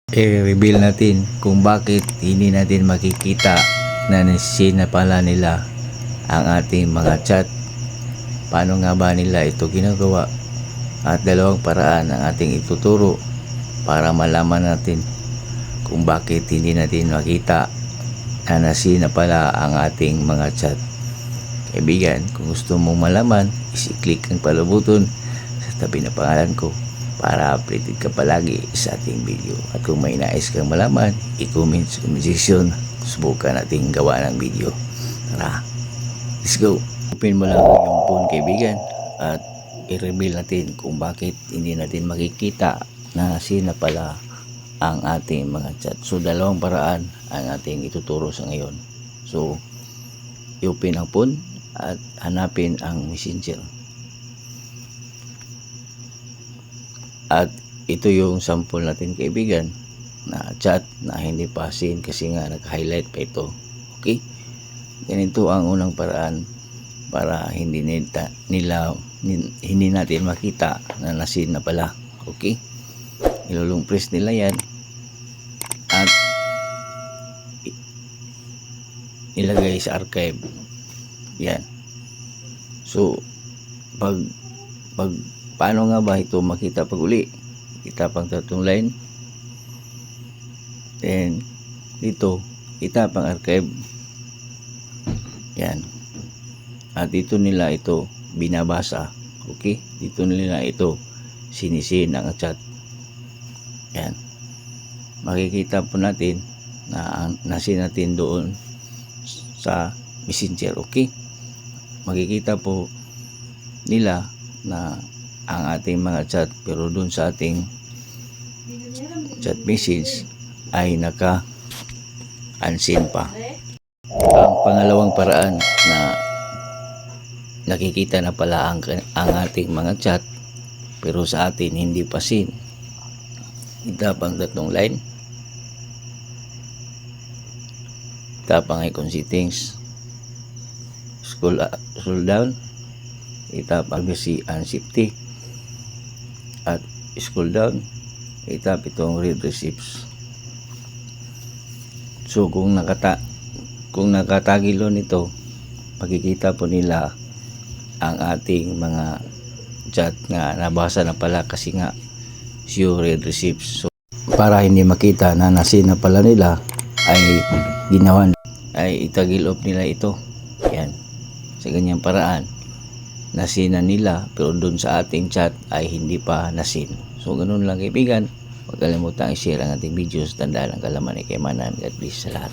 i-reveal natin kung bakit hindi natin makikita na na pala nila ang ating mga chat. Paano nga ba nila ito ginagawa? At dalawang paraan ang ating ituturo para malaman natin kung bakit hindi natin makita na na pala ang ating mga chat. Kaibigan, kung gusto mong malaman, isi-click ang follow button sa tabi na pangalan ko para updated ka palagi sa ating video. At kung may nais kang malaman, i-comment sa comment section. Subukan natin gawa ng video. Tara, let's go. Open mo lang yung phone, kaibigan, at i-reveal natin kung bakit hindi natin makikita na sina pala ang ating mga chat. So dalawang paraan ang ating ituturo sa ngayon. So i-open ang phone at hanapin ang messenger. At ito yung sample natin, kaibigan, na chat na hindi pa seen kasi nga nag-highlight pa ito. Okay? Ganito ang unang paraan para hindi natin makita na nasin na pala. Okay? Ilulong press nila yan at ilagay sa archive. Yan. So paano nga ba ito makita pag uli? Kita pang tatlong line. Then dito kita pang archive. Yan. At dito nila ito binabasa. Okay? Dito nila ito sinisin ang chat. Yan. Makikita po natin na nasin natin doon sa messenger. Okay? Makikita po nila na ang ating mga chat, pero doon sa ating chat message ay naka-unseen pa. Ang pangalawang paraan na nakikita na pala ang ating mga chat pero sa atin hindi pa seen. Itapang tatlong line, itapang icon settings, scroll down, itapang si unsafety, at scroll down, itap itong read receipts. So kung nakatagilo nito, makikita po nila ang ating mga chat nga nabasa na pala kasi nga show read receipts. So para hindi makita na nasin na pala nila ay ginawan ay itagil off nila ito. Yan. Sa ganyang paraan nasina nila pero dun sa ating chat ay hindi pa nasin. So ganun lang, kaibigan. Huwag kalimutan i-share ang ating videos. Tandaan ang kalaman ay kayamanan. God bless sa lahat.